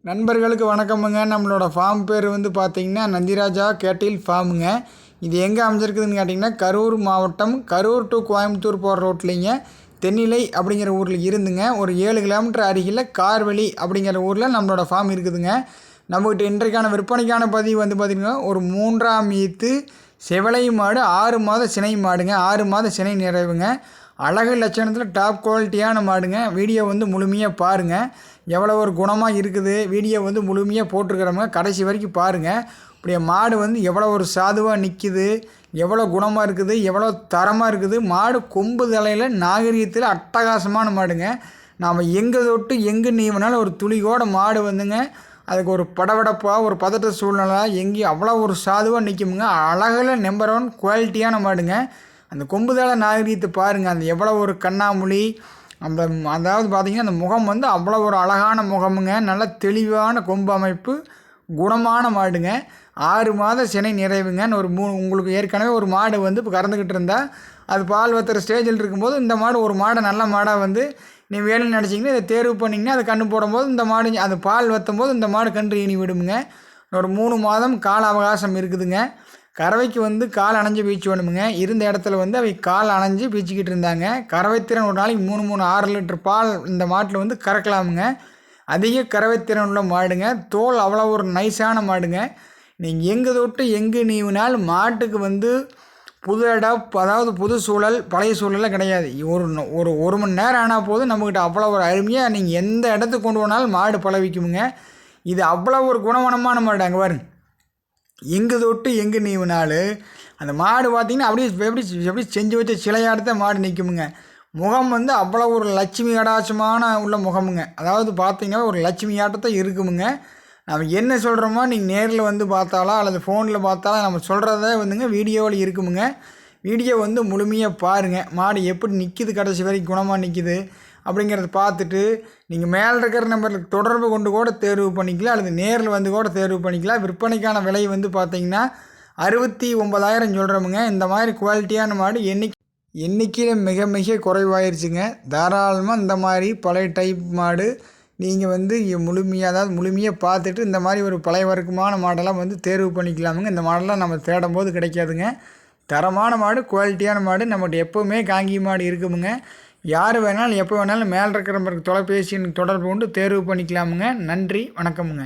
நண்பர்களுக்கு வணக்கமுங்க. நம்மளோட ஃபார்ம் பேர் வந்து பார்த்திங்கன்னா நந்திராஜா கேட்டில் ஃபார்முங்க. இது எங்கே அமைஞ்சிருக்குதுன்னு கேட்டிங்கன்னா கரூர் மாவட்டம், கரூர் டு கோயம்புத்தூர் போகிற ரோட்லிங்க தென்னிலை அப்படிங்கிற ஊரில் இருந்துங்க ஒரு 7 கிலோமீட்டர் அருகில் கார்வெளி அப்படிங்கிற ஊரில் நம்மளோட ஃபார்ம் இருக்குதுங்க. நம்மக்கிட்ட இன்றைக்கான விற்பனைக்கான பதிவு வந்து பார்த்திங்கன்னா ஒரு 3ஆம் ஈத்து செவலை மாடு, 6 மாத சினை மாடுங்க. 6 மாத சினை நிறைவுங்க. அழகு லட்சணத்தில் டாப் குவாலிட்டியான மாடுங்க. வீடியோ வந்து முழுமையாக பாருங்கள். எவ்வளோ ஒரு குணமாக இருக்குது. வீடியோ வந்து முழுமையாக போட்டிருக்கிறவங்க கடைசி வரைக்கும் பாருங்கள். இப்படியே மாடு வந்து எவ்வளோ ஒரு சாதுவாக நிற்கிது, எவ்வளோ குணமாக இருக்குது, எவ்வளோ தரமாக இருக்குது. மாடு கொம்பு தலையில் நாகரீகத்தில் அட்டகாசமான மாடுங்க. நாம் எங்கே தொட்டு எங்கே நீவினாலும் ஒரு துளிகோட மாடு வந்துங்க அதுக்கு ஒரு படபடப்பாக ஒரு பதட்ட சூழ்நிலை எங்கேயும் அவ்வளோ ஒரு சாதுவாக நிற்குமுங்க. அழகில் நம்பர் 1 குவாலிட்டியான மாடுங்க. அந்த கொம்புதள நாகரீகத்தை பாருங்கள். அந்த எவ்வளோ ஒரு கண்ணாமொழி, அந்த அதாவது பார்த்திங்கன்னா அந்த முகம் வந்து அவ்வளோ ஒரு அழகான முகமுங்க. நல்ல தெளிவான கொம்பு அமைப்பு, குணமான மாடுங்க. 6 மாத சினை நிறைவுங்க. ஒரு உங்களுக்கு ஏற்கனவே ஒரு மாடு வந்து இப்போ கறந்துக்கிட்டு இருந்தால் அது பால் வத்துற ஸ்டேஜில் இருக்கும்போது இந்த மாடு ஒரு மாடை நல்ல மாடாக வந்து நீ வேணும்னு நினச்சிங்கன்னா இதை தேர்வு பண்ணிங்கன்னா அது கன்று போடும்போது இந்த மாடு அது பால் வற்றும் போது இந்த மாடு கன்று ஈனி விடுமுங்க. ஒரு 3 மாதம் கால அவகாசம் இருக்குதுங்க. கறவைக்கு வந்து கால் அணைஞ்சு பீச்சு வேணுமுங்க. இருந்த இடத்துல வந்து அவை கால் அணைஞ்சு பீச்சிக்கிட்டு இருந்தாங்க. கறவைத்திறன் ஒரு நாளைக்கு 6 லிட்டர் பால் இந்த மாட்டில் வந்து கறக்கலாமுங்க. அதிக கறவைத்திறன் உள்ள மாடுங்க. தோல் அவ்வளோ ஒரு நைஸான மாடுங்க. நீங்கள் எங்கே தொட்டு எங்கே நீவினாலும் மாட்டுக்கு வந்து புது இடம், அதாவது புது சூழல், பழைய சூழலாம் கிடையாது. ஒரு மணி நேரம் ஆனால் போதும் நம்மக்கிட்ட அவ்வளோ ஒரு அருமையாக நீங்கள் எந்த இடத்துக்கு கொண்டு போனாலும் மாடு பழவிக்குமுங்க. இது அவ்வளோ ஒரு குணவனமான மாடு. அங்கே பாருங்க, எங்கே தொட்டு எங்கே நீவினாலும் அந்த மாடு பார்த்திங்கன்னா அப்படியே எப்படி செஞ்சு வச்ச சிலையாட்டத்தை மாடு நிற்குமுங்க. முகம் வந்து அவ்வளோ ஒரு லட்சுமி கடாட்சமான உள்ள முகமுங்க. அதாவது பார்த்திங்கன்னா ஒரு லட்சுமி ஆட்டத்தை இருக்குமுங்க. நம்ம என்ன சொல்கிறோமோ நீங்கள் நேரில் வந்து பார்த்தாலோ அல்லது ஃபோனில் பார்த்தாலோ நம்ம சொல்கிறதே வந்துங்க வீடியோவில் இருக்குமுங்க. வீடியோ வந்து முழுமையாக பாருங்கள். மாடு எப்படி நிற்கிது, கடைசி வரைக்கும் குணமாக நிற்கிது அப்படிங்கிறத பார்த்துட்டு நீங்கள் மேலே இருக்கிற நம்பருக்கு தொடர்பு கொண்டு கூட தேர்வு பண்ணிக்கலாம், அல்லது நேரில் வந்து கூட தேர்வு பண்ணிக்கலாம். விற்பனைக்கான விலை வந்து பார்த்திங்கன்னா 69,000 சொல்கிறோமுங்க. இந்த மாதிரி குவாலிட்டியான மாடு எண்ணிக்கையில் மிக மிக குறைவாயிருச்சுங்க. தாராளமாக இந்த மாதிரி பழைய டைப் மாடு நீங்கள் வந்து முழுமையாக பார்த்துட்டு இந்த மாதிரி ஒரு பழைய வர்க்கமான மாடெல்லாம் வந்து தேர்வு பண்ணிக்கலாமுங்க. இந்த மாடெல்லாம் நம்ம தேடும் போது கிடைக்காதுங்க. தரமான மாடு, குவாலிட்டியான மாடு நம்மகிட்ட எப்போவுமே காங்கி மாடு இருக்குமுங்க. யார் வேணாலும் எப்போ வேணாலும் மேலே இருக்கிற தொலைபேசியின் தொடர்பு கொண்டு தேர்வு பண்ணிக்கலாமுங்க. நன்றி, வணக்கமுங்க.